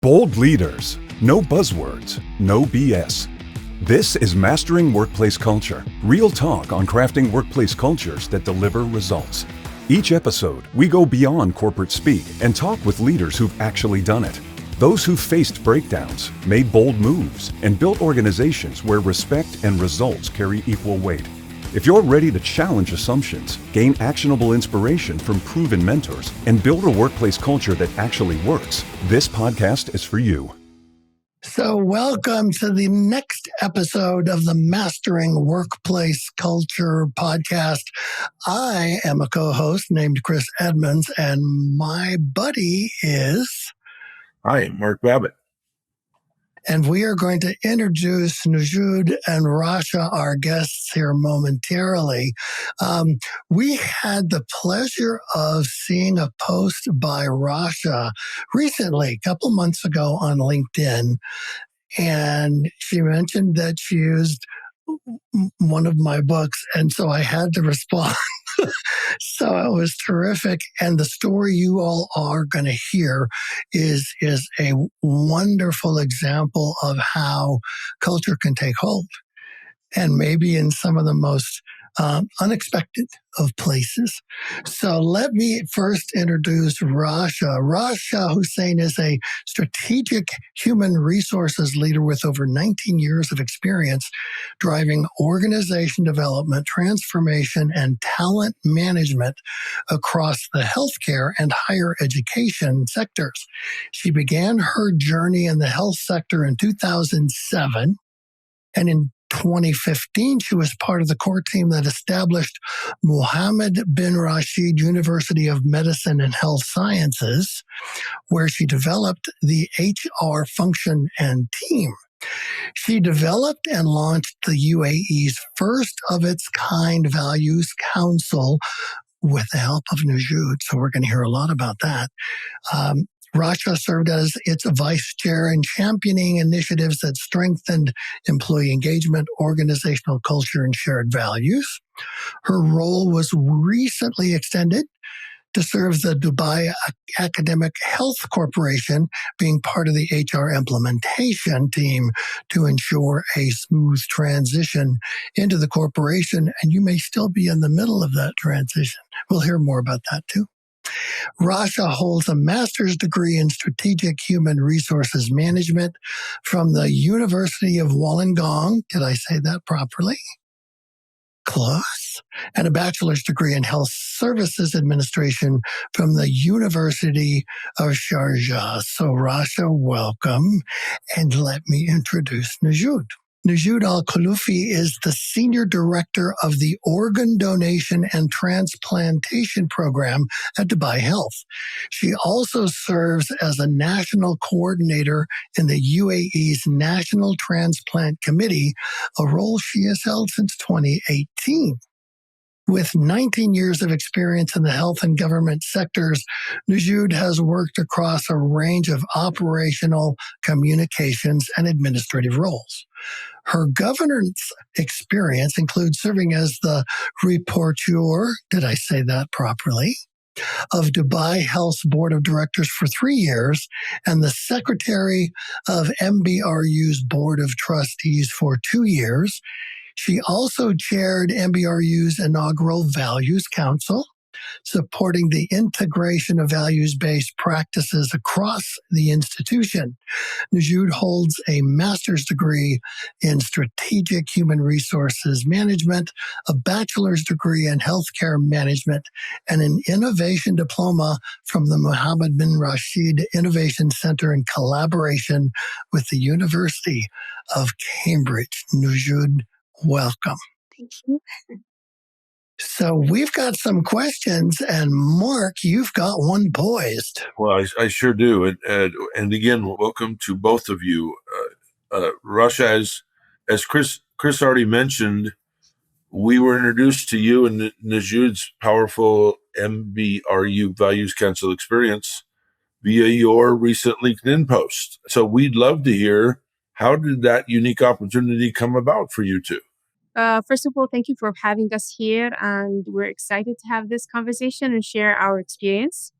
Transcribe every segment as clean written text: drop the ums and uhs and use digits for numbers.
Bold leaders, no buzzwords, no BS. This is Mastering Workplace Culture, real talk on crafting workplace cultures that deliver results. Each episode, we go beyond corporate speak and talk with leaders who've actually done it. Those who've faced breakdowns, made bold moves, and built organizations where respect and results carry equal weight. If you're ready to challenge assumptions, gain actionable inspiration from proven mentors, and build a workplace culture that actually works, this podcast is for you. So welcome to the next episode of the Mastering Workplace Culture podcast. I am a co-host named Chris Edmonds, and my buddy is... Hi, Mark Babbitt. And we are going to introduce Nujood and Rasha, our guests here momentarily. We had the pleasure of seeing a post by Rasha recently, a couple months ago on LinkedIn. And she mentioned that she used one of my books. And so I had to respond. So it was terrific. And the story you all are going to hear is a wonderful example of how culture can take hold. And maybe in some of the most unexpected of places. So let me first introduce Rasha. Rasha Hussain is a strategic human resources leader with over 19 years of experience driving organization development, transformation, and talent management across the healthcare and higher education sectors. She began her journey in the health sector in 2007, and in 2015, she was part of the core team that established Mohammed bin Rashid University of Medicine and Health Sciences, where she developed the HR function and team. She developed and launched the UAE's first of its kind Values Council with the help of Nujood. So we're going to hear a lot about that. Rasha served as its vice chair in championing initiatives that strengthened employee engagement, organizational culture, and shared values. Her role was recently extended to serve the Dubai Academic Health Corporation, being part of the HR implementation team to ensure a smooth transition into the corporation. And you may still be in the middle of that transition. We'll hear more about that too. Rasha holds a master's degree in strategic human resources management from the University of Wollongong. Did I say that properly? Close. And a bachelor's degree in health services administration from the University of Sharjah. So Rasha, welcome. And let me introduce Nujood. Nujood Khloofi is the Senior Director of the Organ Donation and Transplantation Program at Dubai Health. She also serves as a National Coordinator in the UAE's National Transplant Committee, a role she has held since 2018. With 19 years of experience in the health and government sectors, Nujood has worked across a range of operational, communications, and administrative roles. Her governance experience includes serving as the rapporteur, did I say that properly, of Dubai Health's Board of Directors for 3 years and the Secretary of MBRU's Board of Trustees for 2 years. She also chaired MBRU's inaugural Values Council, supporting the integration of values-based practices across the institution. Nujood holds a master's degree in strategic human resources management, a bachelor's degree in healthcare management, and an innovation diploma from the Mohammed bin Rashid Innovation Center in collaboration with the University of Cambridge. Nujood, welcome. Thank you. So we've got some questions, and Mark, you've got one poised. Well, I sure do. And again, welcome to both of you. Rasha, as Chris already mentioned, we were introduced to you and Nujood's powerful MBRU Values Council experience via your recent LinkedIn post. So we'd love to hear, how did that unique opportunity come about for you two? First of all, thank you for having us here, and we're excited to have this conversation and share our experience.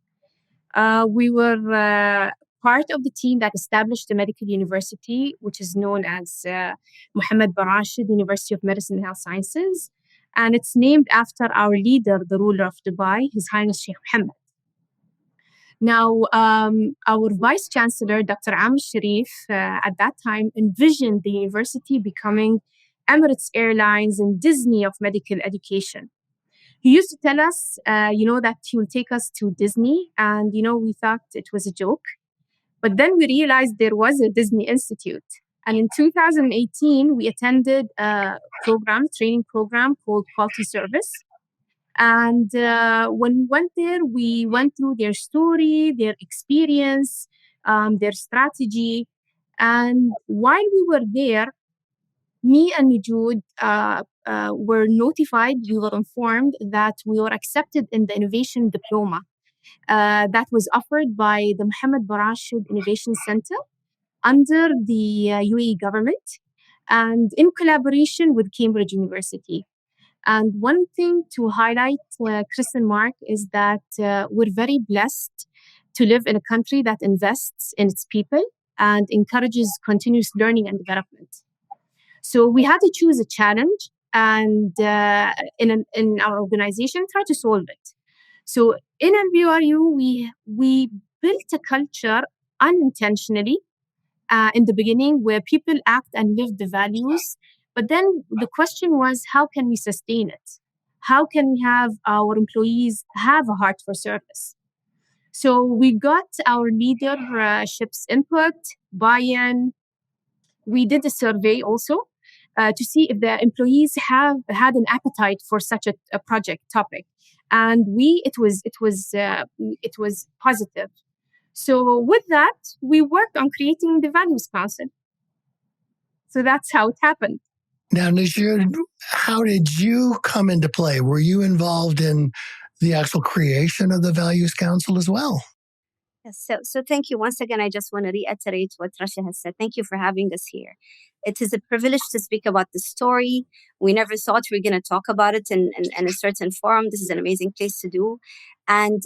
We were part of the team that established the medical university, which is known as Mohammed Rashid University of Medicine and Health Sciences. And it's named after our leader, the ruler of Dubai, His Highness Sheikh Mohammed. Now, our Vice Chancellor, Dr. Amr Sharif, at that time envisioned the university becoming Emirates Airlines and Disney of medical education. He used to tell us, that he will take us to Disney. And, we thought it was a joke. But then we realized there was a Disney Institute. And in 2018, we attended a training program called Quality Service. And when we went there, we went through their story, their experience, their strategy. And while we were there, me and Nujood were notified, we were informed that we were accepted in the Innovation Diploma that was offered by the Mohammed Rashid Innovation Center under the UAE government and in collaboration with Cambridge University. And one thing to highlight, Chris and Mark, is that we're very blessed to live in a country that invests in its people and encourages continuous learning and development. So we had to choose a challenge and in our organization, try to solve it. So in MBRU, we built a culture unintentionally in the beginning where people act and live the values. But then the question was, how can we sustain it? How can we have our employees have a heart for service? So we got our leadership's input, buy-in. We did a survey also to see if the employees have had an appetite for such a project topic, and it was positive. So with that, we worked on creating the Values Council. So that's how it happened. Now, Nujood, how did you come into play? Were you involved in the actual creation of the Values Council as well? Yes, so thank you. Once again, I just want to reiterate what Rasha has said. Thank you for having us here. It is a privilege to speak about the story. We never thought we were going to talk about it in a certain forum. This is an amazing place to do. And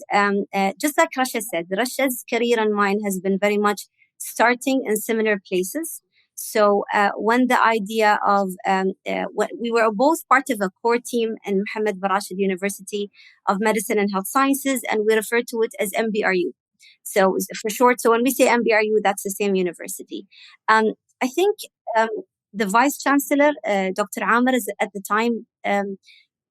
just like Rasha said, Rasha's career and mine has been very much starting in similar places. So when the idea of, we were both part of a core team in Mohammed Rashid University of Medicine and Health Sciences, and we refer to it as MBRU. So for short, so when we say MBRU, that's the same university. I think the Vice Chancellor, Dr. Amr, at the time,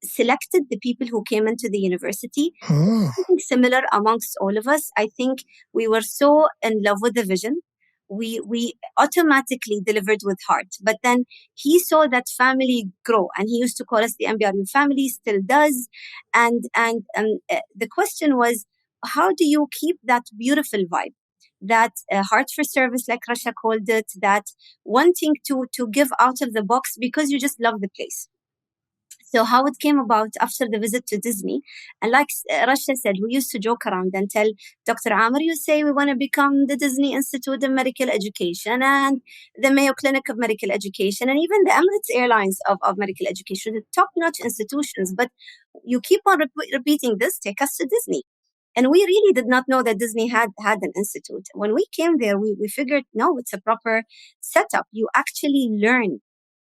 selected the people who came into the university. Something similar amongst all of us. I think we were so in love with the vision. We automatically delivered with heart. But then he saw that family grow, and he used to call us the MBRU family, still does. And the question was, how do you keep that beautiful vibe, that heart for service, like Rasha called it, that wanting to give out of the box because you just love the place? So how it came about after the visit to Disney, and like Rasha said, we used to joke around and tell Dr. Amr, you say we want to become the Disney Institute of Medical Education and the Mayo Clinic of Medical Education and even the Emirates Airlines of Medical Education, the top-notch institutions. But you keep on repeating this, take us to Disney. And we really did not know that Disney had an institute. When we came there, we figured, no, it's a proper setup. You actually learn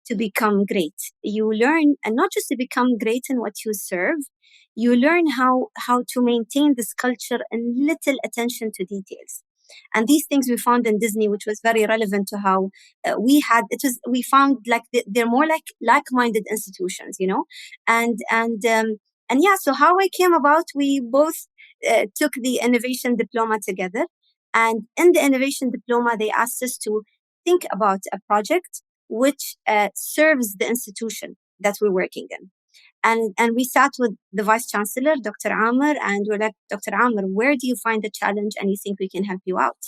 to become great. You learn, and not just to become great in what you serve, you learn how to maintain this culture and little attention to details. And these things we found in Disney, which was very relevant to how we found like they're more like-minded institutions, and yeah. So how I came about, we both took the innovation diploma together, and in the innovation diploma, they asked us to think about a project which serves the institution that we're working in. And we sat with the Vice Chancellor, Dr. Amr, and we're like, Dr. Amr, where do you find the challenge and you think we can help you out?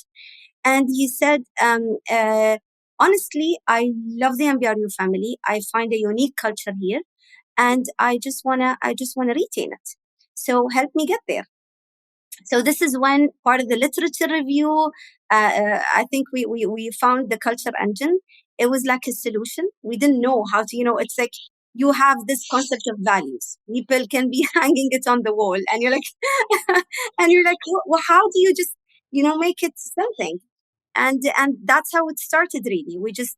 And he said, honestly, I love the MBRU family. I find a unique culture here, and I just wanna retain it. So help me get there. So this is when part of the literature review, I think we found the culture engine. It was like a solution. We didn't know how to, it's like you have this concept of values. People can be hanging it on the wall, and you're like, well, how do you just, make it something? And that's how it started, really. We just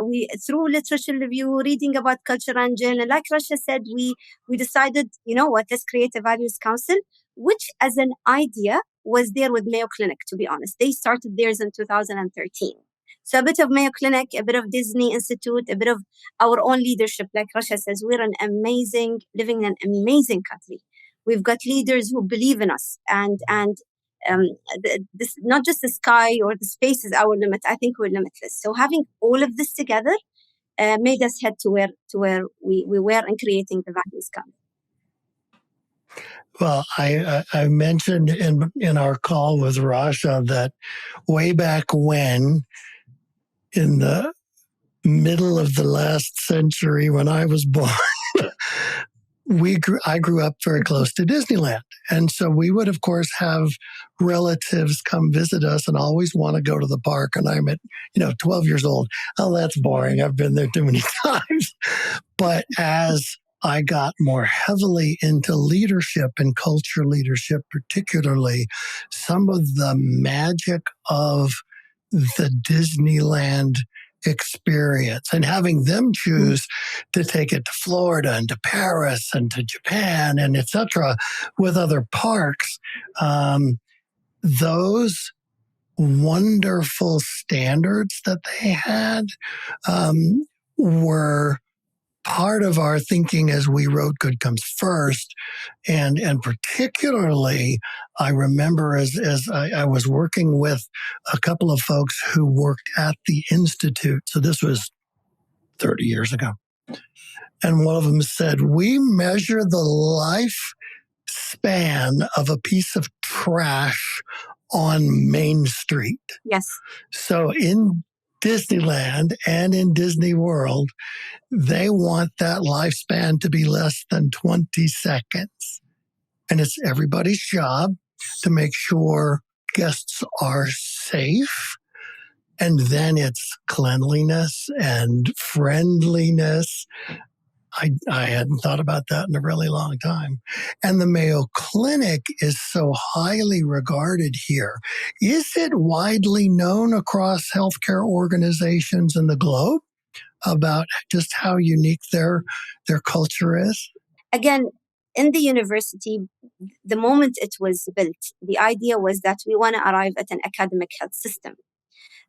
we through literature review, reading about Culture Engine, and like Rasha said, we decided, you know what, let's create a values council, which as an idea was there with Mayo Clinic. To be honest, they started theirs in 2013. So a bit of Mayo Clinic, a bit of Disney Institute, a bit of our own leadership. Like Rasha says, we're living in an amazing country. We've got leaders who believe in us, and this, not just the sky or the space is our limit. I think we're limitless. So having all of this together made us head to where we were in creating the values council. Well, I mentioned in our call with Rasha that way back when, in the middle of the last century when I was born, I grew up very close to Disneyland. And so we would, of course, have relatives come visit us and always want to go to the park. And I'm at, 12 years old. Oh, that's boring. I've been there too many times. But as I got more heavily into leadership and culture leadership, particularly, some of the magic of the Disneyland experience and having them choose to take it to Florida and to Paris and to Japan and etc. with other parks, those wonderful standards that they had were part of our thinking as we wrote Good Comes First. And particularly, I remember as I was working with a couple of folks who worked at the Institute. So this was 30 years ago. And one of them said, we measure the lifespan of a piece of trash on Main Street. Yes. So in Disneyland and in Disney World, they want that lifespan to be less than 20 seconds. And it's everybody's job to make sure guests are safe. And then it's cleanliness and friendliness. I hadn't thought about that in a really long time. And the Mayo Clinic is so highly regarded here. Is it widely known across healthcare organizations in the globe about just how unique their culture is? Again, in the university, the moment it was built, the idea was that we want to arrive at an academic health system.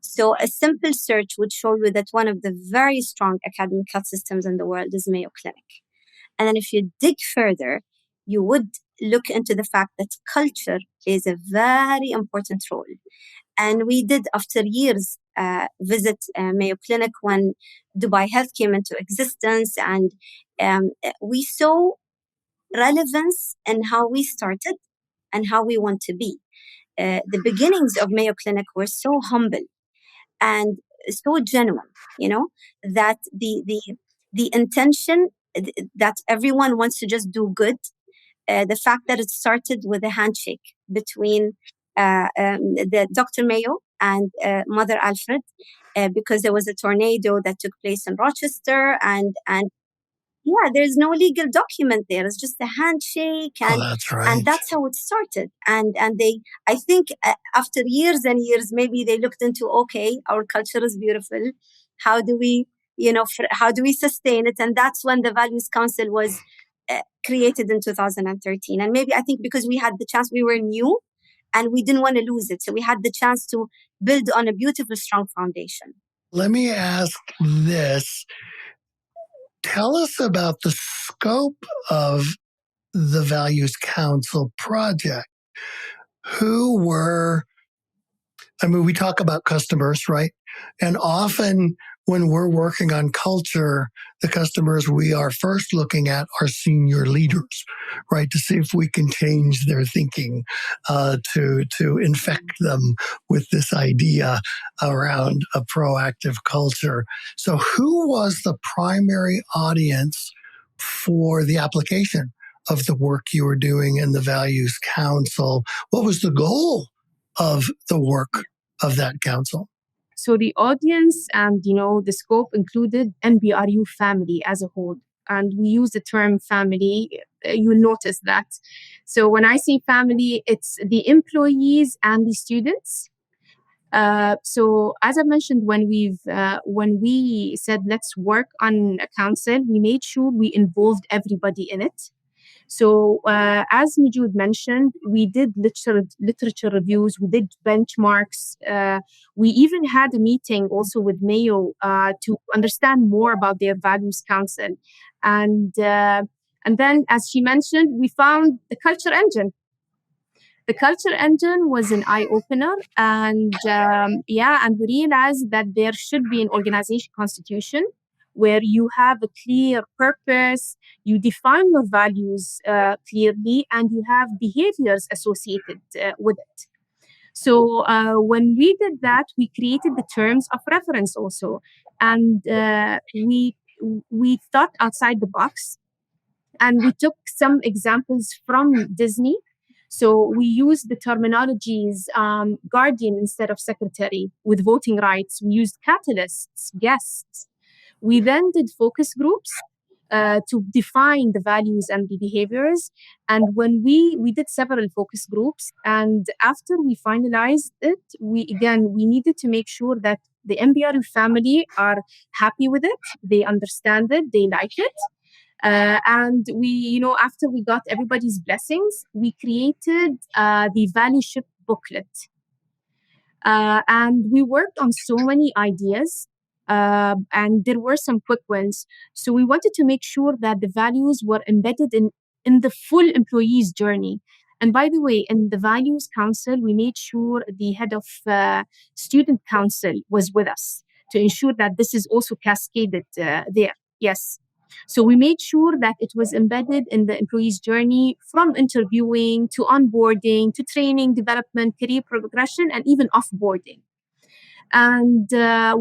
So a simple search would show you that one of the very strong academic health systems in the world is Mayo Clinic. And then if you dig further, you would look into the fact that culture plays a very important role. And we did, after years, visit Mayo Clinic when Dubai Health came into existence. And we saw relevance in how we started and how we want to be. The beginnings of Mayo Clinic were so humble and so genuine, that the intention that everyone wants to just do good, the fact that it started with a handshake between the Dr. Mayo and Mother Alfred, because there was a tornado that took place in Rochester, and yeah, there's no legal document there. It's just a handshake, and that's right. And that's how it started. And they, I think, after years and years, maybe they looked into, okay, our culture is beautiful. How do we, how do we sustain it? And that's when the Values Council was created in 2013. And maybe I think because we had the chance, we were new, and we didn't want to lose it, so we had the chance to build on a beautiful, strong foundation. Let me ask this. Tell us about the scope of the Values Council project. We talk about customers, right? And often when we're working on culture, the customers we are first looking at are senior leaders, right? To see if we can change their thinking, to infect them with this idea around a proactive culture. So who was the primary audience for the application of the work you were doing in the Values Council? What was the goal of the work of that council? So the audience and, the scope included MBRU family as a whole. And we use the term family. You'll notice that. So when I say family, it's the employees and the students. So as I mentioned, when we said let's work on a council, we made sure we involved everybody in it. So as Nujood mentioned, we did literature reviews, we did benchmarks. We even had a meeting also with Mayo to understand more about their values council. And then, as she mentioned, we found the culture engine. The culture engine was an eye opener, and and we realized that there should be an organization constitution where you have a clear purpose, you define your values clearly, and you have behaviors associated with it. So when we did that, we created the terms of reference also, and we thought outside the box, and we took some examples from Disney. So we used the terminologies guardian instead of secretary with voting rights. We used catalysts, guests. We then did focus groups to define the values and the behaviors. And when we did several focus groups, and after we finalized it, we needed to make sure that the MBRU family are happy with it, they understand it, they like it. And after we got everybody's blessings, we created the value ship booklet. And we worked on so many ideas, and there were some quick wins. So we wanted to make sure that the values were embedded in the full employee's journey. And by the way, in the Values Council, we made sure the head of Student Council was with us to ensure that this is also cascaded there. Yes. So we made sure that it was embedded in the employee's journey from interviewing to onboarding to training, development, career progression, and even offboarding. And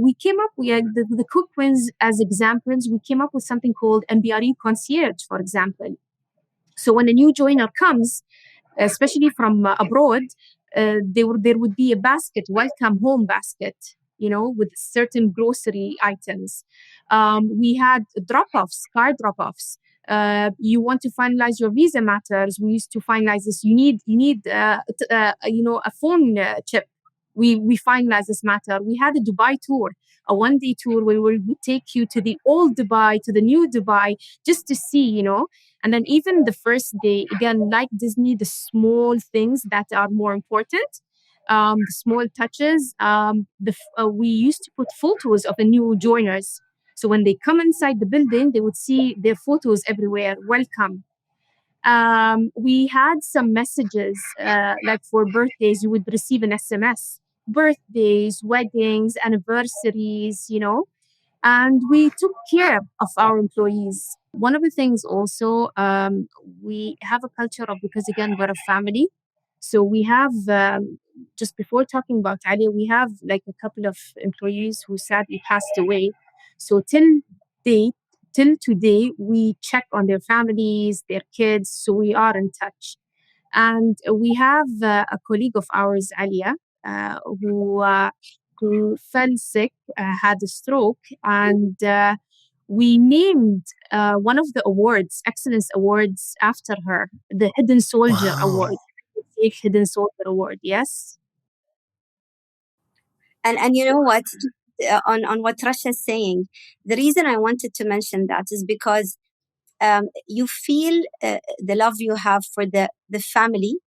we came up with the quick wins as examples. We came up with something called MBRU concierge, for example. So when a new joiner comes, especially from abroad, there would be a basket, welcome home basket, with certain grocery items. We had drop-offs, car drop-offs. You want to finalize your visa matters. We used to finalize this. You need a phone chip. We finalized this matter. We had a Dubai tour, a one-day tour where we would take you to the old Dubai, to the new Dubai, just to see, And then even the first day, again, like Disney, the small things that are more important, the small touches. We used to put photos of the new joiners. So when they come inside the building, they would see their photos everywhere. Welcome. We had some messages, like for birthdays, you would receive an SMS. Birthdays, weddings, anniversaries, and we took care of our employees. One of the things also, we have a culture of, because again, we're a family. So we have, just before talking about Ali, we have like a couple of employees who sadly passed away. So till today, we check on their families, their kids. So we are in touch. And we have a colleague of ours, Alia, who fell sick, had a stroke, and we named one of the awards, Excellence Awards, after her, the Hidden Soldier Award. Hidden Soldier Award, yes. And you know what? On what Rasha is saying, the reason I wanted to mention that is because you feel the love you have for the family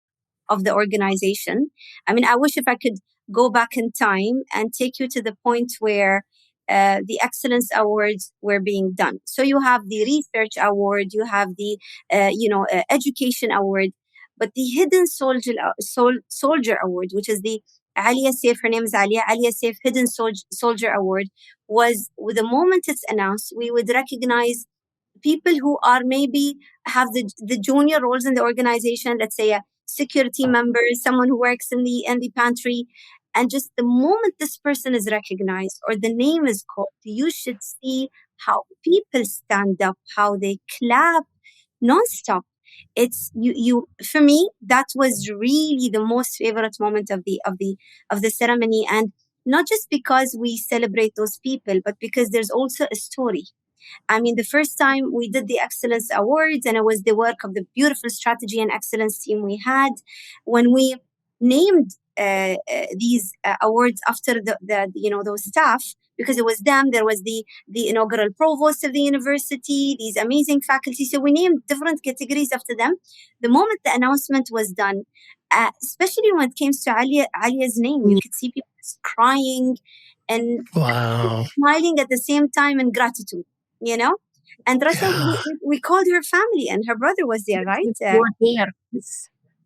of the organization. I mean, I wish if I could go back in time and take you to the point where the Excellence Awards were being done. So you have the Research Award, you have the Education Award, but the Hidden Soldier Award, which is the Alia Saif, her name is Alia Saif Hidden Soldier Award, was with the moment it's announced, we would recognize people who are maybe have the junior roles in the organization, let's say a security member, someone who works in the pantry. And just the moment this person is recognized or the name is called, you should see how people stand up, how they clap nonstop. It's you for me, that was really the most favorite moment of the ceremony. And not just because we celebrate those people, but because there's also a story. I mean, the first time we did the Excellence Awards, and it was the work of the beautiful strategy and excellence team we had, when we named these awards after the those staff, because it was them. There was the inaugural provost of the university, these amazing faculty. So we named different categories after them. The moment the announcement was done, especially when it came to Alia's name, you could see people crying and Wow. smiling at the same time in gratitude, you know. And Rasha, we called her family, and her brother was there, right? They were there.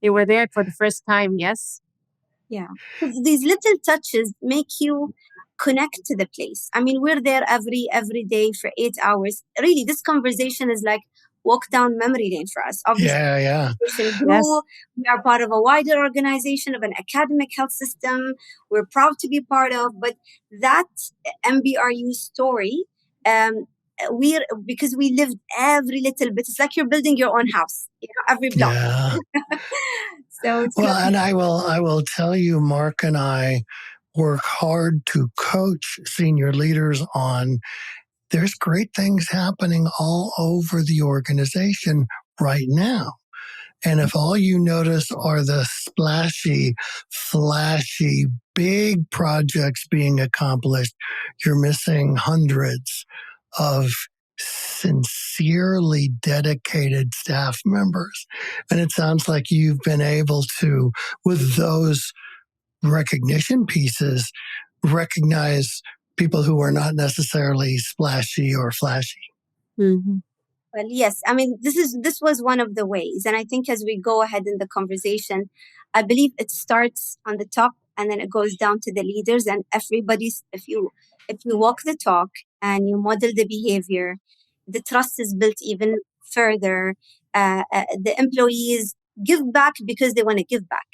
They were there for the first time, yes. Yeah. These little touches make you connect to the place. I mean, we're there every day for 8 hours. Really, this conversation is like walk down memory lane for us. Obviously, Yeah. grew. We are part of a wider organization of an academic health system. We're proud to be part of, but that MBRU story, because we lived every little bit. It's like you're building your own house, every block. Yeah. So it's well, and I will tell you, Mark and I work hard to coach senior leaders on. There's great things happening all over the organization right now. And if all you notice are the splashy, flashy, big projects being accomplished, you're missing hundreds of sincerely dedicated staff members. And it sounds like you've been able to, with those recognition pieces, recognize people who are not necessarily splashy or flashy. Mm-hmm. Well, yes. I mean, this was one of the ways. And I think as we go ahead in the conversation, I believe it starts on the top and then it goes down to the leaders and everybody's, if you walk the talk and you model the behavior, the trust is built even further. The employees give back because they want to give back.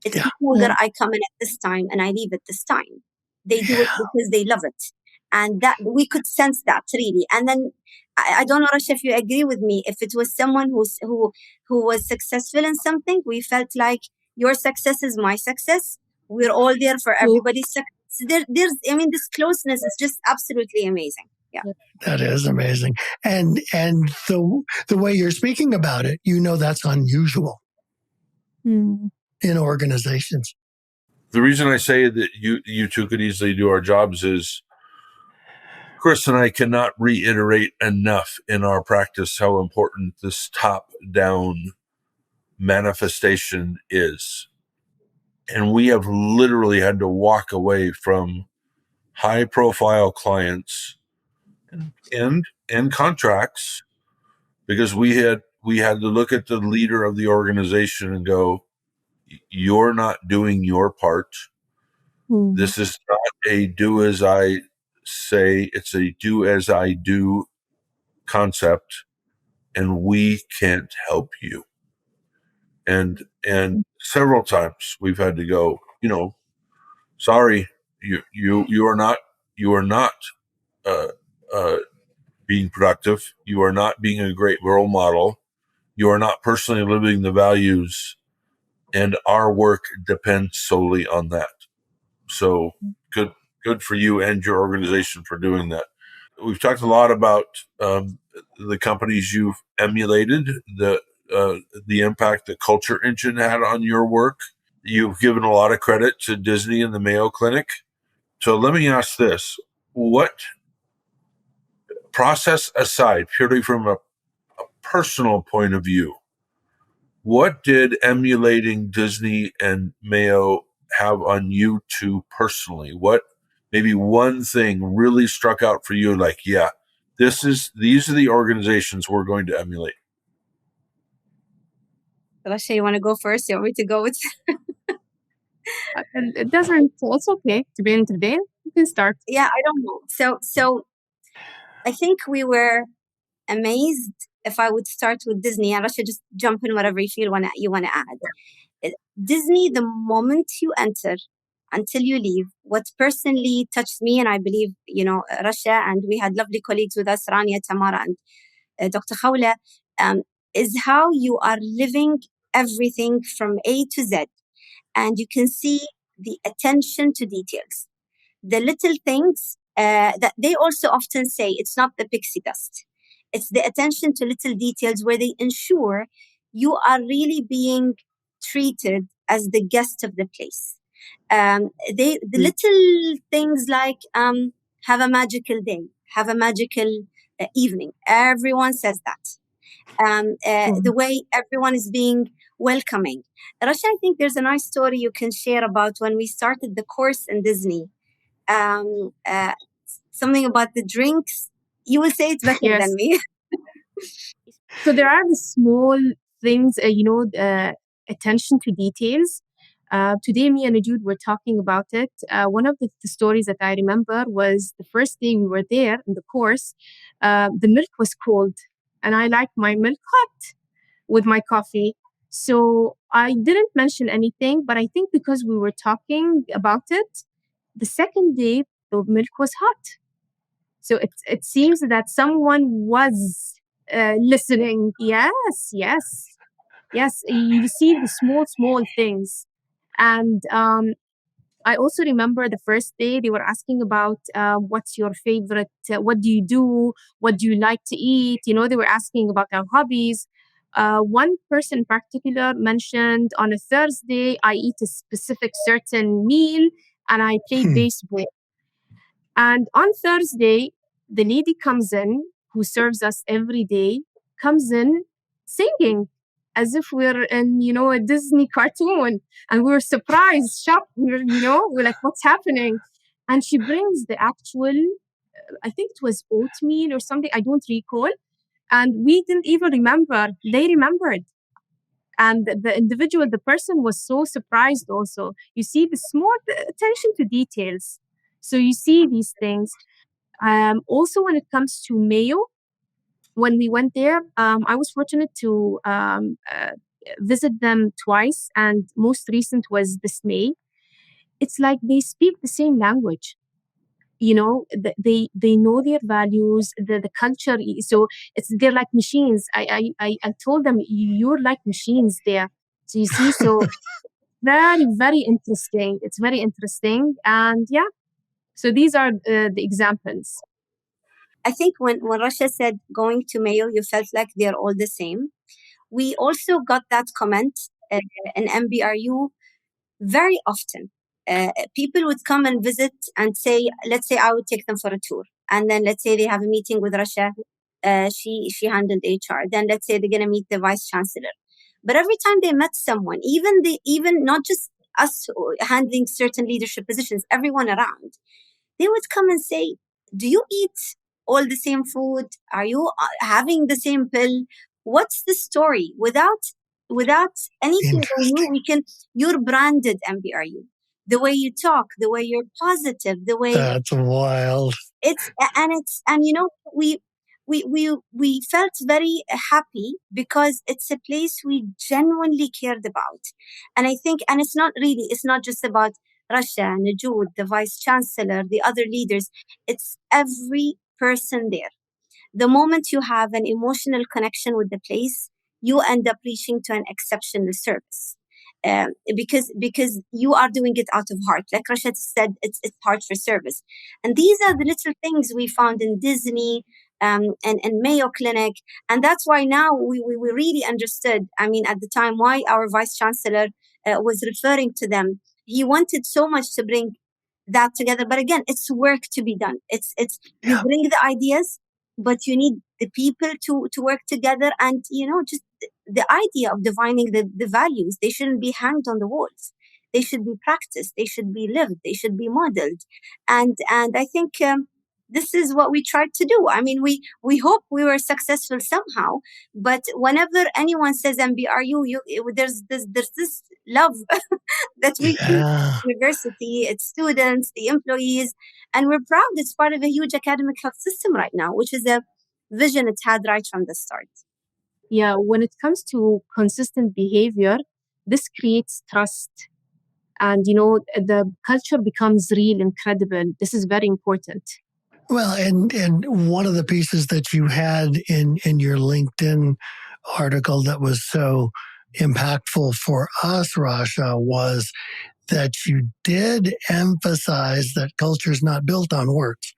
It's not that I come in at this time and I leave at this time. They do it because they love it. And that we could sense that really. And then I don't know, Rasha, if you agree with me. If it was someone who was successful in something, we felt like your success is my success. We're all there for everybody's success. This closeness is just absolutely amazing. Yeah, that is amazing. And the way you're speaking about it, that's unusual in organizations. The reason I say that you two could easily do our jobs is Chris and I cannot reiterate enough in our practice how important this top-down manifestation is. And we have literally had to walk away from high-profile clients and contracts because we had to look at the leader of the organization and go, you're not doing your part. This is not a do as I say, it's a do as I do concept, and we can't help you. And several times we've had to go, sorry, you are not being productive. You are not being a great role model. You are not personally living the values, and our work depends solely on that. So good for you and your organization for doing that. We've talked a lot about the companies you've emulated, the impact the Culture Engine had on your work. You've given a lot of credit to Disney and the Mayo Clinic. So let me ask this. What, process aside, purely from a personal point of view, what did emulating Disney and Mayo have on you two personally? What maybe one thing really struck out for you? Like, yeah, these are the organizations we're going to emulate. Rasha, you want to go first? You want me to go with? It doesn't. It's okay to be intervened. You can start. Yeah, I don't know. So I think we were amazed. If I would start with Disney, and Rasha, just jump in whatever you feel you want to add. Disney, the moment you enter until you leave, what personally touched me, and I believe, Rasha, and we had lovely colleagues with us, Rania, Tamara, and Dr. Khawla, is how you are living everything from A to Z. And you can see the attention to details. The little things that they also often say, it's not the pixie dust. It's the attention to little details where they ensure you are really being treated as the guest of the place. The little things like have a magical day, have a magical evening. Everyone says that. The way everyone is being welcoming. Rasha, I think there's a nice story you can share about when we started the course in Disney. Something about the drinks. You will say it better than me. So there are the small things, attention to details. Today, me and Nujood were talking about it. One of the stories that I remember was the first day we were there in the course. The milk was cold, and I like my milk hot with my coffee. So I didn't mention anything, but I think because we were talking about it, the second day the milk was hot. So it seems that someone was listening. Yes. You see the small things. And I also remember the first day they were asking about what's your favorite, what do you do, what do you like to eat? They were asking about our hobbies. One person in particular mentioned on a Thursday, I eat a specific certain meal and I play baseball. And on Thursday, the lady comes in who serves us every day, comes in singing as if we're in, a Disney cartoon. And we were surprised, shocked. We're like, what's happening? And she brings the actual, I think it was oatmeal or something, I don't recall. And we didn't even remember. They remembered. And the person was so surprised also. You see the small attention to details. So you see these things. Also, when it comes to Mayo, when we went there, I was fortunate to visit them twice, and most recent was this May. It's like they speak the same language. They know their values, the culture. So they're like machines. I told them you're like machines there. So you see, so very very interesting. It's very interesting, and yeah. So these are the examples. I think when Rasha said going to Mayo, you felt like they're all the same. We also got that comment in MBRU very often. People would come and visit and say, let's say I would take them for a tour. And then let's say they have a meeting with Rasha. She handled HR. Then let's say they're going to meet the vice chancellor. But every time they met someone, even not just us handling certain leadership positions, everyone around, they would come and say, do you eat all the same food? Are you having the same pill? What's the story? Without anything from you, you're branded MBRU. The way you talk, the way you're positive, the way that's wild. We felt very happy because it's a place we genuinely cared about. And I think, and it's not just about Rasha, Nujood, the vice chancellor, the other leaders. It's every person there. The moment you have an emotional connection with the place, you end up reaching to an exceptional service. Because you are doing it out of heart. Like Rashid said, it's heart for service. And these are the little things we found in Disney and Mayo Clinic. And that's why now we really understood, at the time, why our vice chancellor was referring to them. He wanted so much to bring that together. But again, it's work to be done. You bring the ideas, but you need the people to work together, and just the idea of defining the values. They shouldn't be hanged on the walls. They should be practiced. They should be lived. They should be modeled. And I think this is what we tried to do. We hope we were successful somehow. But whenever anyone says MBRU, there's this love that we keep university, its students, the employees, and we're proud it's part of a huge academic health system right now, which is a vision it had right from the start. Yeah, when it comes to consistent behavior, this creates trust. And, the culture becomes real and credible. This is very important. Well, and one of the pieces that you had in your LinkedIn article that was so impactful for us, Rasha, was that you did emphasize that culture is not built on words.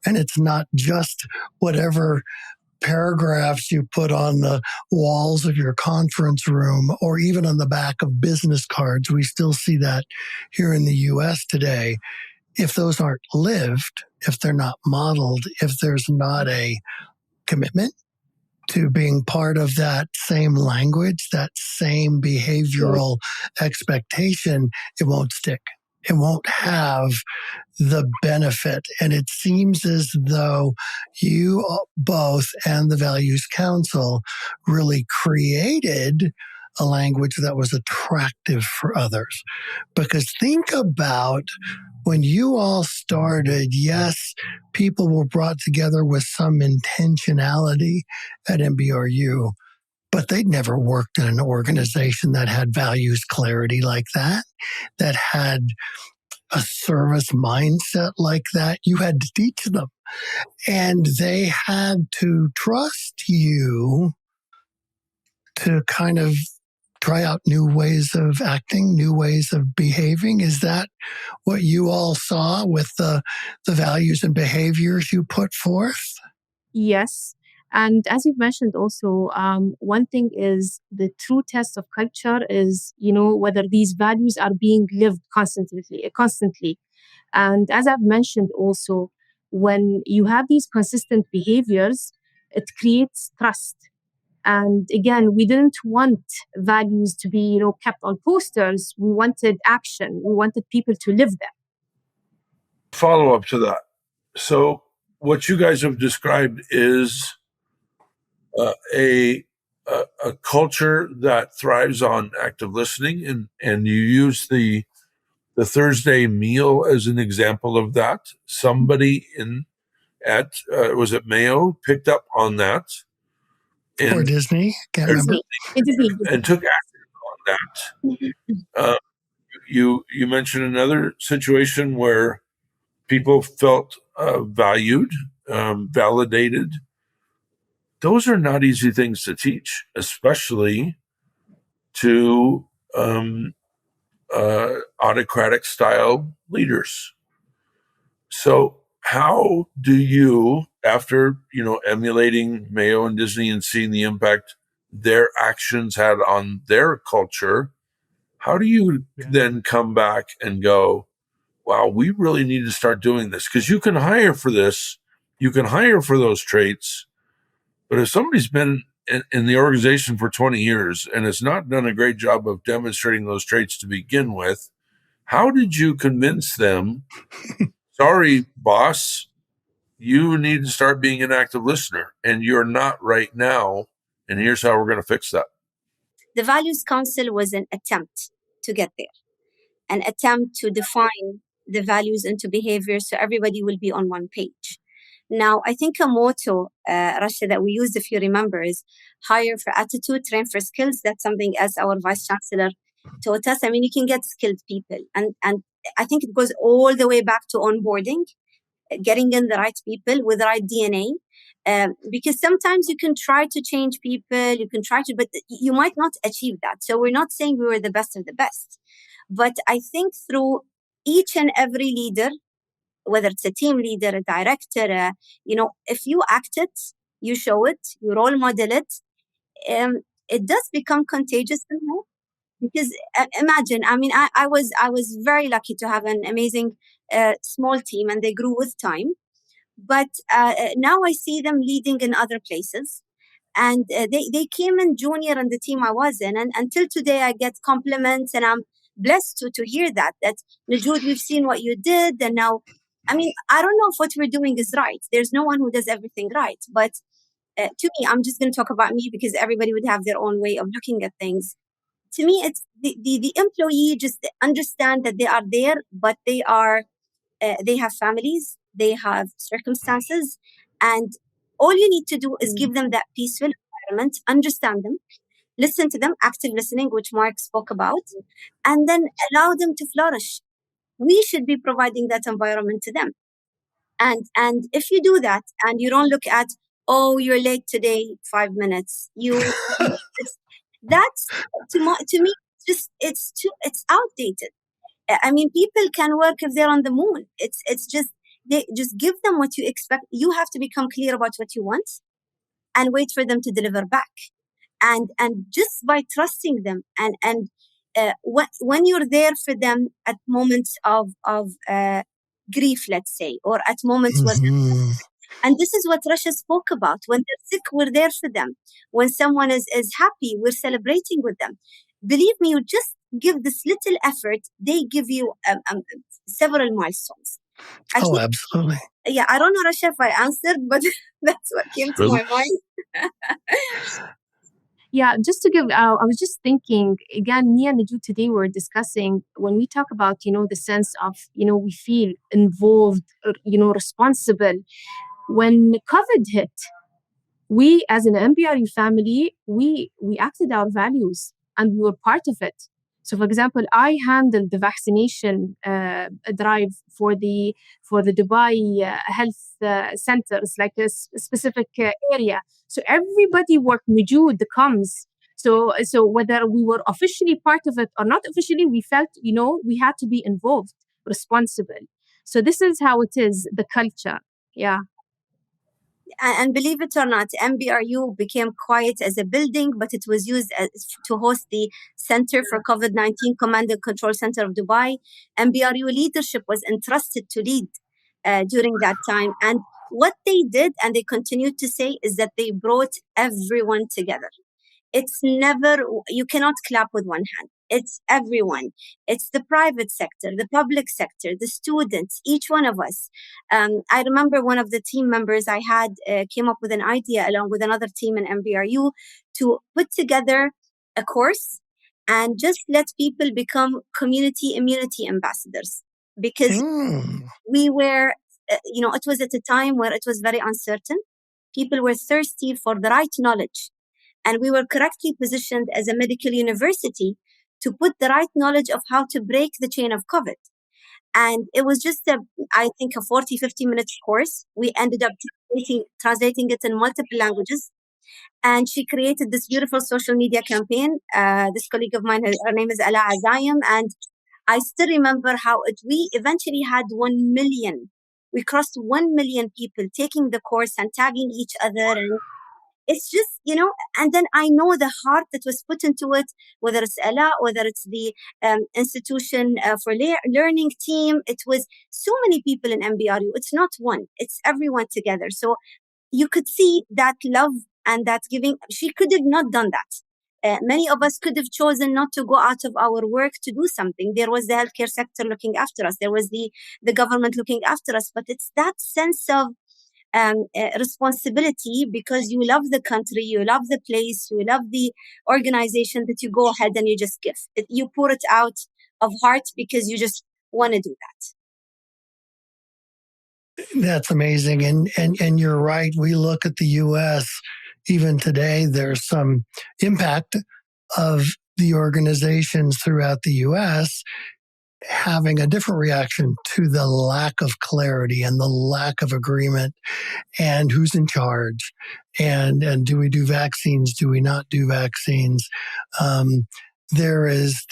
And it's not just whatever paragraphs you put on the walls of your conference room or even on the back of business cards. We still see that here in the US today. If those aren't lived, if they're not modeled, if there's not a commitment to being part of that same language, that same behavioral expectation, it won't stick. It won't have the benefit. And it seems as though you both and the Values Council really created a language that was attractive for others. Because think about when you all started, yes, people were brought together with some intentionality at MBRU, but they'd never worked in an organization that had values clarity like that, that had a service mindset like that. You had to teach them. And they had to trust you to kind of try out new ways of acting, new ways of behaving. Is that what you all saw with the values and behaviors you put forth? Yes. And as you've mentioned also, one thing is the true test of culture is, whether these values are being lived constantly. And as I've mentioned also, when you have these consistent behaviors, it creates trust. And again, we didn't want values to be, kept on posters. We wanted action. We wanted people to live them. Follow up to that. So what you guys have described is a culture that thrives on active listening, and you use the Thursday meal as an example of that. Somebody was it Mayo picked up on that, Or Disney, can't remember, and took action on that. You mentioned another situation where people felt valued, validated. Those are not easy things to teach, especially to autocratic style leaders. So how do you, after emulating Mayo and Disney and seeing the impact their actions had on their culture, how do you then come back and go, wow, we really need to start doing this? Because you can hire for this, you can hire for those traits, but if somebody's been in the organization for 20 years and has not done a great job of demonstrating those traits to begin with, how did you convince them, sorry, boss, you need to start being an active listener, and you're not right now, and here's how we're going to fix that? The Values Council was an attempt to get there, an attempt to define the values into behaviors so everybody will be on one page. Now, I think a motto, Rasha, that we used, if you remember, is hire for attitude, train for skills. That's something as our Vice Chancellor taught us. I mean, you can get skilled people. And I think it goes all the way back to onboarding, getting in the right people with the right DNA. Because sometimes you can try to change people, but you might not achieve that. So we're not saying we were the best of the best. But I think through each and every leader, whether it's a team leader, a director, if you act it, you show it, you role model it, it does become contagious somehow. Because imagine, I mean, I was very lucky to have an amazing small team, and they grew with time. But now I see them leading in other places. And they came in junior in the team I was in. And until today, I get compliments, and I'm blessed to hear that Nujood, we've seen what you did. And now, I mean, I don't know if what we're doing is right. There's no one who does everything right. But to me, I'm just going to talk about me because everybody would have their own way of looking at things. To me, it's the employee just understand that they are there, but they have families, they have circumstances, and all you need to do is give them that peaceful environment, understand them, listen to them, active listening, which Mark spoke about, and then allow them to flourish. We should be providing that environment to them. And if you do that and you don't look at, oh, you're late today, 5 minutes, that's to me, it's outdated. I mean, people can work if they're on the moon. It's just they just give them what you expect. You have to become clear about what you want, and wait for them to deliver back. And just by trusting them and when you're there for them at moments of grief, let's say, or at moments where, Mm-hmm. and this is what Rasha spoke about. When they're sick, we're there for them. When someone is happy, we're celebrating with them. Believe me, you just give this little effort, they give you several milestones. Oh, Actually, absolutely. yeah, I don't know, Rasha, if I answered, but that's what came to my mind. Yeah, just to give, I was just thinking again, me and Nujood today were discussing when we talk about, the sense of, we feel involved, responsible. When COVID hit, we as an MBRU family, we acted our values and we were part of it. So, for example, I handled the vaccination drive for the Dubai health centers, like a specific area. So everybody worked. Nujood comes. So whether we were officially part of it or not officially, we felt we had to be involved, responsible. So this is how it is, the culture. Yeah. And believe it or not, MBRU became quiet as a building, but it was used to host the Center for COVID-19 Command and Control Center of Dubai. MBRU leadership was entrusted to lead during that time. And what they did, and they continued to say, is that they brought everyone together. It's never, you cannot clap with one hand. It's everyone. It's the private sector, the public sector, the students, each one of us. I remember one of the team members I had came up with an idea along with another team in MBRU to put together a course and just let people become community immunity ambassadors. Because we were, it was at a time where it was very uncertain. People were thirsty for the right knowledge. And we were correctly positioned as a medical university to put the right knowledge of how to break the chain of COVID. And it was just, I think, a 40, 50-minute course. We ended up translating it in multiple languages. And she created this beautiful social media campaign. This colleague of mine, her name is Ala Azayim. And I still remember how we eventually had 1 million. We crossed 1 million people taking the course and tagging each other. And it's just, and then I know the heart that was put into it, whether it's Ella, whether it's the institution for learning team. It was so many people in MBRU. It's not one, it's everyone together. So you could see that love and that giving. She could have not done that. Many of us could have chosen not to go out of our work to do something. There was the healthcare sector looking after us. There was the government looking after us. But it's that sense of responsibility because you love the country, you love the place, you love the organization that you go ahead and you just give. You pour it out of heart because you just want to do that. That's amazing. And you're right. We look at the U.S. even today, there's some impact of the organizations throughout the U.S. having a different reaction to the lack of clarity and the lack of agreement and who's in charge and do we do vaccines? Do we not do vaccines? There is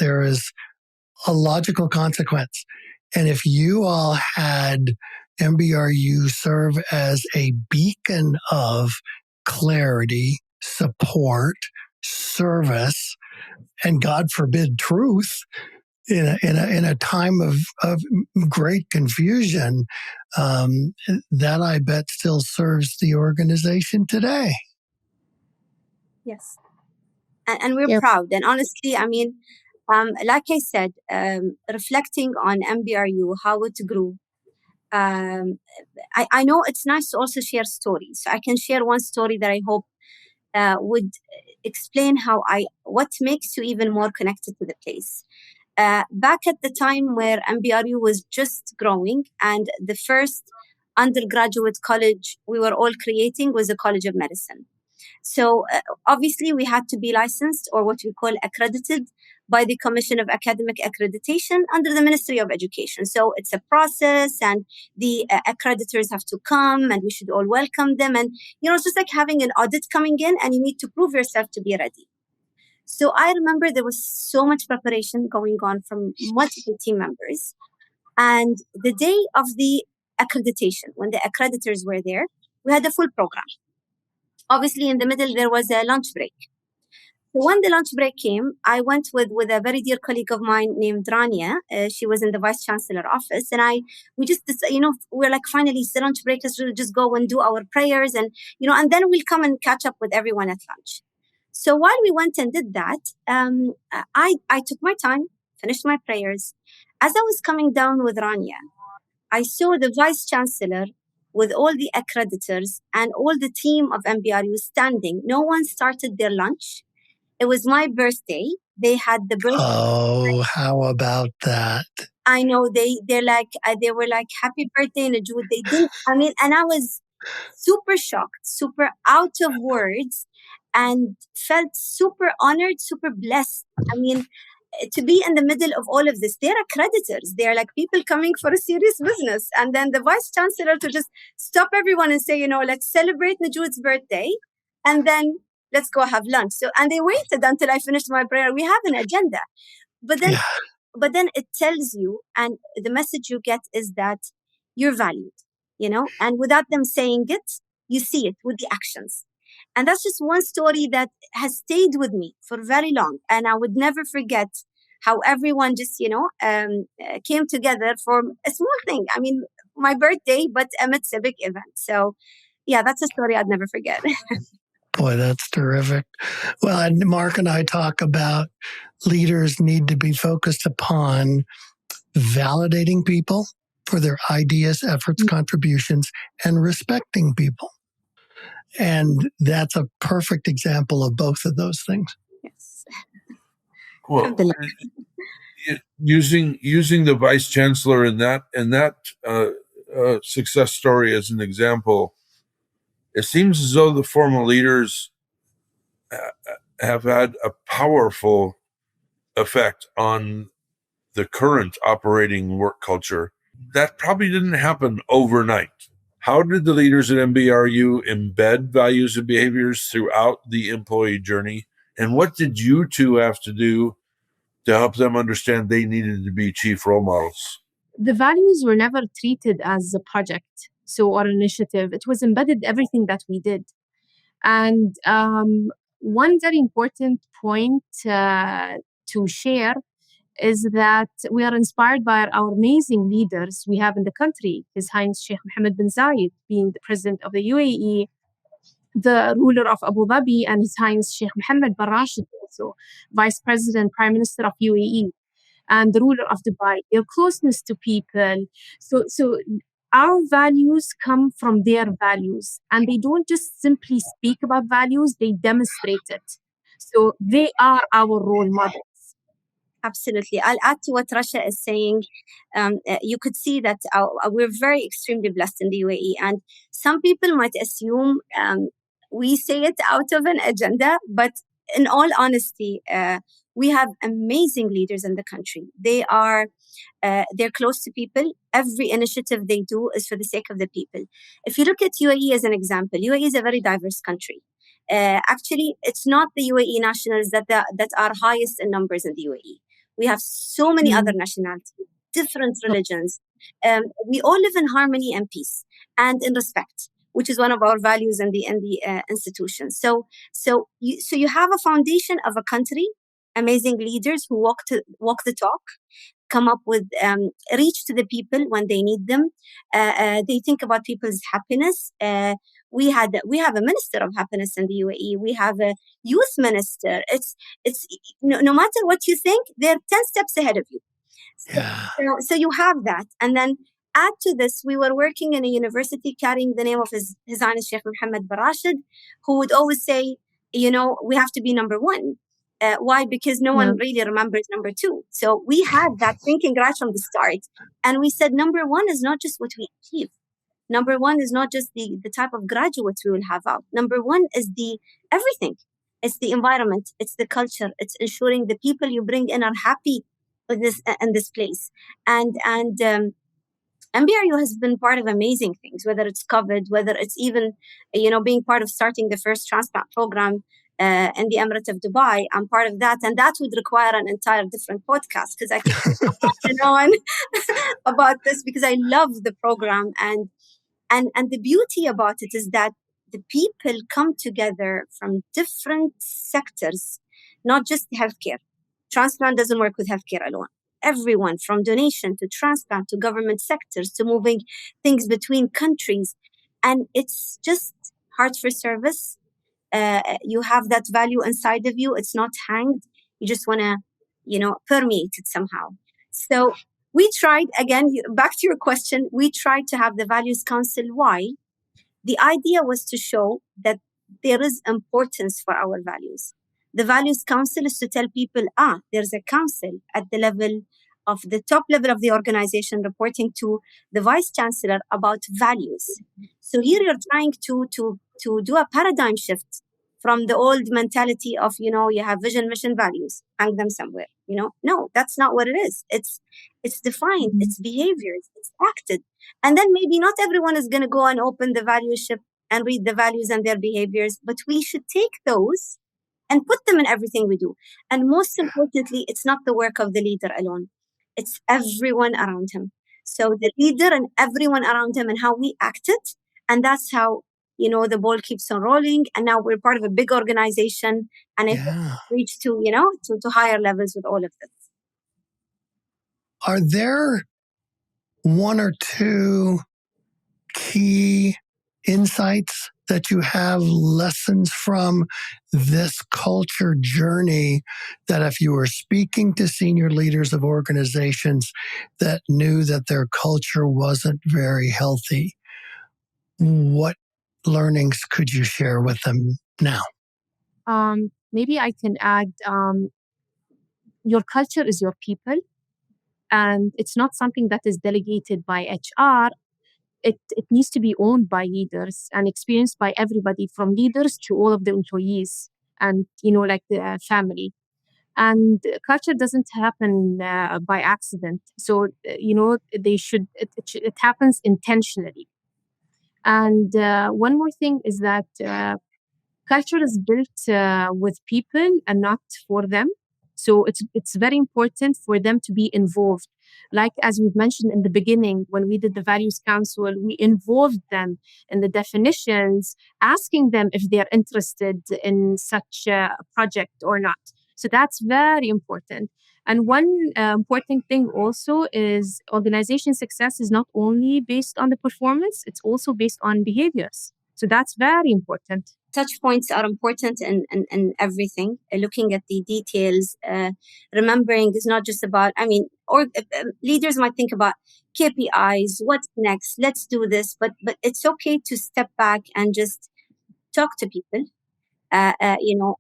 a logical consequence. And if you all had MBRU serve as a beacon of clarity, support, service, and God forbid truth, in a time of great confusion, that I bet still serves the organization today. Yes, and we're proud. And honestly, I mean, like I said, reflecting on MBRU, how it grew. I know it's nice to also share stories. I can share one story that I hope would explain what makes you even more connected to the place. Back at the time where MBRU was just growing and the first undergraduate college we were all creating was a College of Medicine. So obviously we had to be licensed or what we call accredited by the Commission of Academic Accreditation under the Ministry of Education. So it's a process and the accreditors have to come and we should all welcome them. And, it's just like having an audit coming in and you need to prove yourself to be ready. So I remember there was so much preparation going on from multiple team members. And the day of the accreditation, when the accreditors were there, we had a full program. Obviously, in the middle, there was a lunch break. So when the lunch break came, I went with a very dear colleague of mine named Rania. She was in the vice chancellor office, and we just we're like, finally it's the lunch break. Let's really just go and do our prayers, and and then we'll come and catch up with everyone at lunch. So while we went and did that, I took my time, finished my prayers. As I was coming down with Rania, I saw the vice chancellor with all the accreditors and all the team of MBRU standing. No one started their lunch. It was my birthday. They had the birthday. Oh, how about that? I know they're like they were like, happy birthday, Nujood. They didn't. I mean, and I was super shocked, super out of words, and felt super honored, super blessed. I mean, to be in the middle of all of this. They're accreditors. They're like people coming for a serious business, and then the vice chancellor to just stop everyone and say, let's celebrate Nujood's birthday, and then let's go have lunch. So, and they waited until I finished my prayer. We have an agenda. But then, Yeah. but then it tells you, and the message you get is that you're valued, and without them saying it, you see it with the actions. And that's just one story that has stayed with me for very long. And I would never forget how everyone just, came together for a small thing. I mean, my birthday, but amidst a big event. So, yeah, that's a story I'd never forget. Boy, that's terrific. Well, and Mark and I talk about leaders need to be focused upon validating people for their ideas, efforts, contributions, and respecting people. And that's a perfect example of both of those things. Yes. Well, using the vice chancellor in that success story as an example, it seems as though the former leaders have had a powerful effect on the current operating work culture. That probably didn't happen overnight. How did the leaders at MBRU embed values and behaviors throughout the employee journey? And what did you two have to do to help them understand they needed to be chief role models? The values were never treated as a project, or an initiative. It was embedded everything that we did. And one very important point to share is that we are inspired by our amazing leaders we have in the country. His Highness Sheikh Mohammed bin Zayed being the president of the UAE, the ruler of Abu Dhabi, and His Highness Sheikh Mohammed bin Rashid, also Vice President, Prime Minister of UAE, and the ruler of Dubai. Their closeness to people. So our values come from their values, and they don't just simply speak about values, they demonstrate it. So they are our role models. Absolutely. I'll add to what Rasha is saying. You could see that we're very extremely blessed in the UAE. And some people might assume we say it out of an agenda, but in all honesty, we have amazing leaders in the country. They're close to people. Every initiative they do is for the sake of the people. If you look at UAE as an example, UAE is a very diverse country. Actually, it's not the UAE nationals that are highest in numbers in the UAE. We have so many other nationalities, different religions. We all live in harmony and peace and in respect, which is one of our values in the institution. So you have a foundation of a country, amazing leaders who walk the talk, come up with reach to the people when they need them. They think about people's happiness. We have a minister of happiness in the UAE. We have a youth minister. It's no matter what you think, they're 10 steps ahead of you. So you have that, and then add to this, we were working in a university carrying the name of His Highness Sheikh Mohammed bin Rashid, who would always say, we have to be number one. Why? Because no one really remembers number two. So we had that thinking right from the start. And we said, number one is not just what we achieve. Number one is not just the type of graduates we will have out. Number one is the everything. It's the environment. It's the culture. It's ensuring the people you bring in are happy with this place. And MBRU has been part of amazing things, whether it's COVID, whether it's even, being part of starting the first transplant program in the Emirate of Dubai. I'm part of that. And that would require an entire different podcast because I could go on about this because I love the program. And the beauty about it is that the people come together from different sectors, not just healthcare. Transplant doesn't work with healthcare alone. Everyone from donation to transplant to government sectors to moving things between countries. And it's just heart for service. You have that value inside of you. It's not hanged. You just want to, permeate it somehow. So we tried, again, back to your question, we tried to have the Values Council. Why? The idea was to show that there is importance for our values. The Values Council is to tell people, there's a council at the level of the top level of the organization reporting to the vice chancellor about values. So here you're trying to do a paradigm shift from the old mentality of, you have vision, mission, values, hang them somewhere. No, that's not what it is. It's defined, it's behaviors, it's acted. And then maybe not everyone is going to go and open the value ship and read the values and their behaviors, but we should take those and put them in everything we do. And most importantly, it's not the work of the leader alone. It's everyone around him. So the leader and everyone around him and how we acted. And that's how, the ball keeps on rolling. And now we're part of a big organization and it reached to, to higher levels with all of this. Are there one or two key insights that you have, lessons from this culture journey, that if you were speaking to senior leaders of organizations that knew that their culture wasn't very healthy, what learnings could you share with them now? Maybe I can add, your culture is your people, and it's not something that is delegated by HR. It needs to be owned by leaders and experienced by everybody, from leaders to all of the employees and, like the family. And culture doesn't happen by accident. So, it happens intentionally. And one more thing is that culture is built with people and not for them. So it's very important for them to be involved. Like, as we've mentioned in the beginning, when we did the Values Council, we involved them in the definitions, asking them if they're interested in such a project or not. So that's very important. And one important thing also is organization success is not only based on the performance, it's also based on behaviors. So that's very important. Touch points are important in everything. Looking at the details, remembering is not just about, leaders might think about KPIs, what's next, let's do this, but it's okay to step back and just talk to people,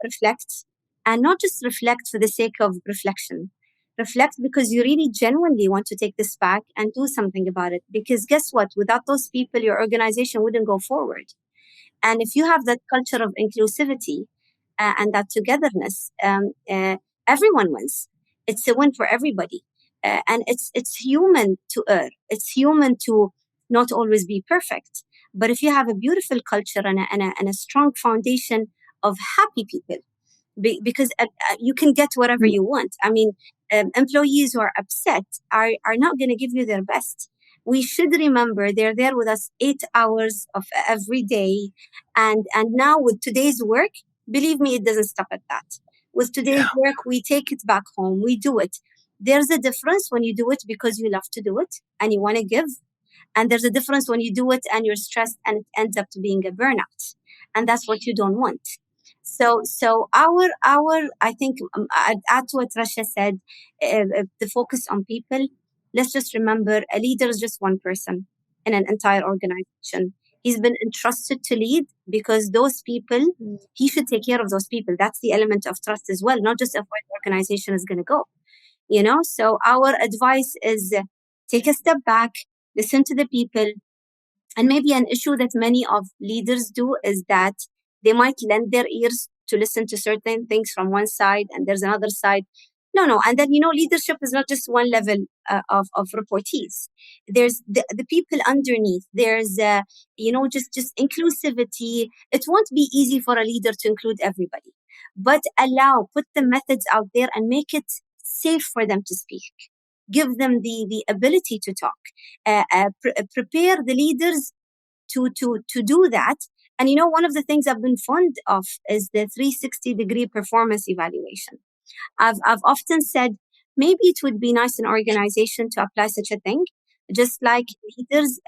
reflect, and not just reflect for the sake of reflection. Reflect because you really genuinely want to take this back and do something about it. Because guess what? Without those people, your organization wouldn't go forward. And if you have that culture of inclusivity and that togetherness, everyone wins. It's a win for everybody. And it's human to err. It's human to not always be perfect. But if you have a beautiful culture and a strong foundation of happy people, because you can get whatever you want. Employees who are upset are not going to give you their best. We should remember they're there with us 8 hours of every day. And now with today's work, believe me, it doesn't stop at that. With today's work, we take it back home. We do it. There's a difference when you do it because you love to do it and you want to give. And there's a difference when you do it and you're stressed and it ends up to being a burnout. And that's what you don't want. So our I think I'd add to what Rasha said, the focus on people. Let's just remember, a leader is just one person in an entire organization. He's been entrusted to lead because those people, he should take care of those people. That's the element of trust as well, not just of where the organization is going to go. So our advice is take a step back, listen to the people. And maybe an issue that many of leaders do is that they might lend their ears to listen to certain things from one side and there's another side. No. And then, leadership is not just one level of reportees. There's the people underneath. There's, just inclusivity. It won't be easy for a leader to include everybody, but put the methods out there and make it safe for them to speak. Give them the ability to talk. Prepare the leaders to do that. And one of the things I've been fond of is the 360-degree performance evaluation. I've often said maybe it would be nice in organization to apply such a thing. Just like leaders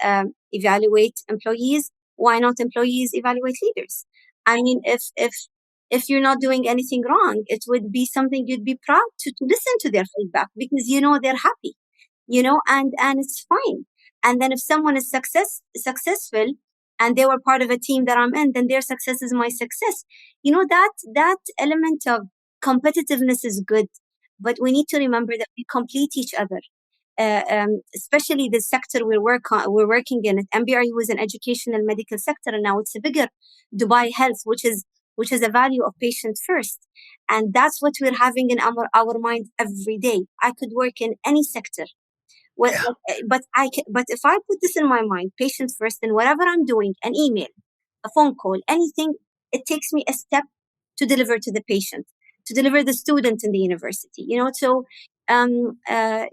evaluate employees, why not employees evaluate leaders? I mean, if you're not doing anything wrong, it would be something you'd be proud to listen to their feedback, because they're happy, and it's fine. And then if someone is successful and they were part of a team that I'm in, then their success is my success. That element of competitiveness is good, but we need to remember that we complete each other. Especially the sector we're working in. MBRU is an educational medical sector, and now it's a bigger Dubai Health, which is a value of patient first, and that's what we're having in our mind every day. I could work in any sector. Well, but if I put this in my mind, patient first, in whatever I'm doing, an email, a phone call, anything, it takes me a step to deliver to the patient, to deliver the student in the university. So I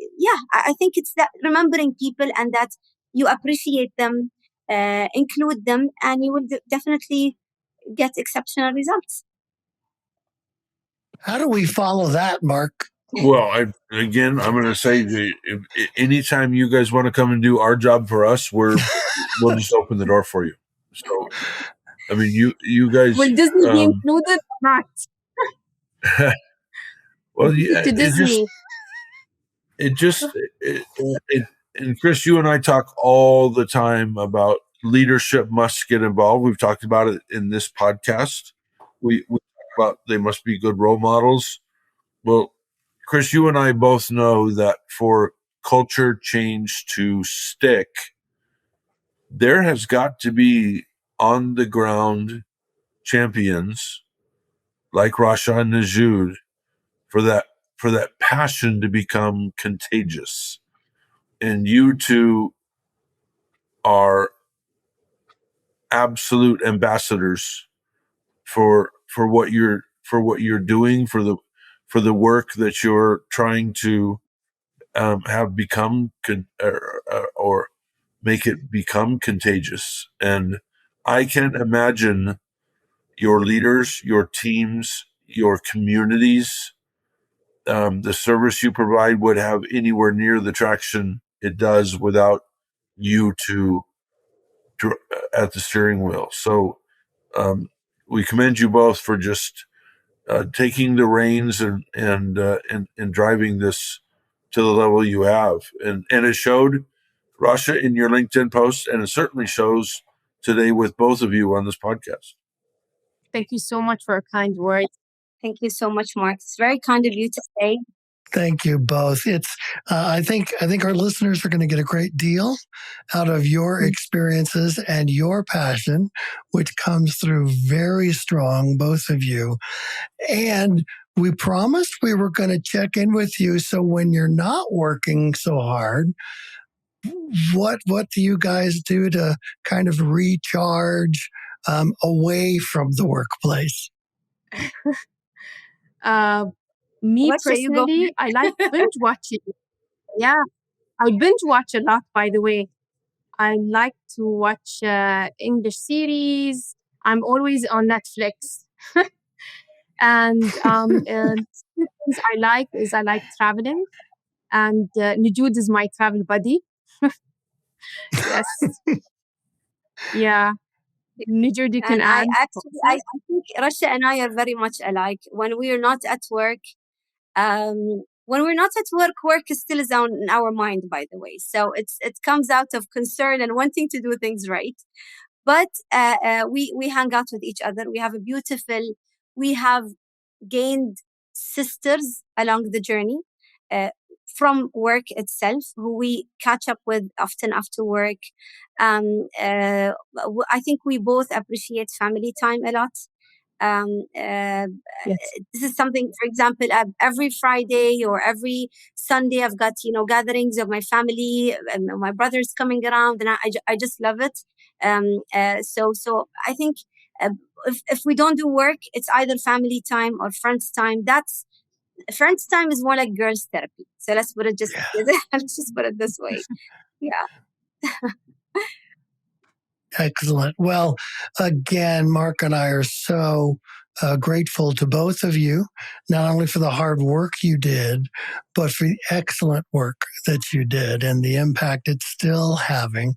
think it's that remembering people and that you appreciate them, include them, and you will definitely get exceptional results. How do we follow that, Mark? Well, I'm going to say, anytime you guys want to come and do our job for us, we'll just open the door for you. So, I mean, you guys. Will Disney be included or not? Well, yeah, to Disney. And Chris, you and I talk all the time about leadership must get involved. We've talked about it in this podcast. We talk about they must be good role models. Well, Chris, you and I both know that for culture change to stick, there has got to be on the ground champions like Rasha and Nujood for that passion to become contagious. And you two are absolute ambassadors for what you're doing, for the work that you're trying to have become or make it become contagious. And I can't imagine your leaders, your teams, your communities, the service you provide would have anywhere near the traction it does without you two at the steering wheel. So we commend you both for just taking the reins and driving this to the level you have. And it showed, Rasha, in your LinkedIn post, and it certainly shows today with both of you on this podcast. Thank you so much for a kind word. Thank you so much, Mark. It's very kind of you to say. Thank you both. It's I think our listeners are going to get a great deal out of your experiences and your passion, which comes through very strong, both of you. And we promised we were going to check in with you. So when you're not working so hard, what do you guys do to kind of recharge away from the workplace? Me personally, I like binge watching. Yeah, I binge watch a lot, by the way. I like to watch English series. I'm always on Netflix. And things I like traveling. And Nujood is my travel buddy. Yes. Yeah. Nujood, you can add. I think Rasha and I are very much alike. When we are not at work, work still is in our mind, by the way. So it comes out of concern and wanting to do things right. But we hang out with each other. We have gained sisters along the journey from work itself, who we catch up with often after work. I think we both appreciate family time a lot. Yes. This is something, for example, every Friday or every Sunday, I've got, gatherings of my family and my brothers coming around, and I just love it. So I think if we don't do work, it's either family time or friends time. Friends time is more like girls therapy. So let's put it let's just put it this way. Yeah. Excellent. Well, again, Mark and I are so grateful to both of you, not only for the hard work you did, but for the excellent work that you did and the impact it's still having.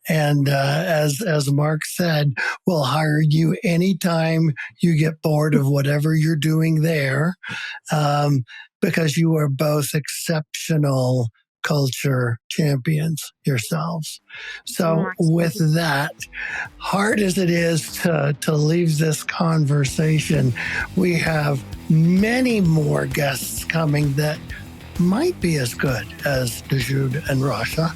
And as Mark said, we'll hire you anytime you get bored of whatever you're doing there, because you are both exceptional culture champions yourselves. So with that, hard as it is to leave this conversation, we have many more guests coming that might be as good as Nujood and Rasha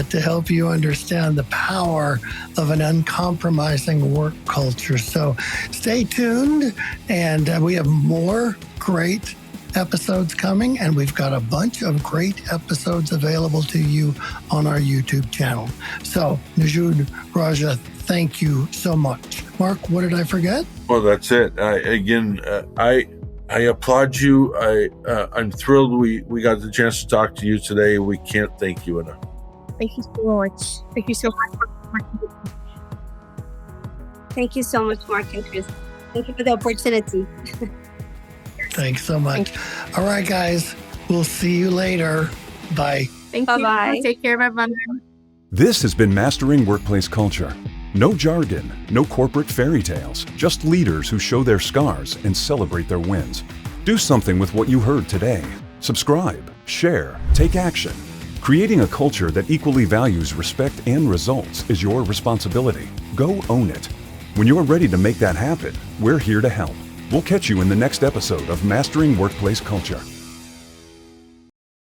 to help you understand the power of an uncompromising work culture. So stay tuned, and we have more great episodes coming, and we've got a bunch of great episodes available to you on our YouTube channel. So Nujood, Rasha, thank you so much. Mark, what did I forget? Well, that's it. I applaud you. I'm thrilled we got the chance to talk to you today. We can't thank you enough. Thank you so much. Thank you so much. Thank you so much, Mark and Chris. Thank you for the opportunity. Thanks so much. All right, guys, we'll see you later. Bye. Thank Bye-bye. you. Take care. Bye-bye. This has been Mastering Workplace Culture. No jargon, no corporate fairy tales, just leaders who show their scars and celebrate their wins. Do something with what you heard today. Subscribe, share, take action. Creating a culture that equally values respect and results is your responsibility. Go own it. When you're ready to make that happen, we're here to help. We'll catch you in the next episode of Mastering Workplace Culture.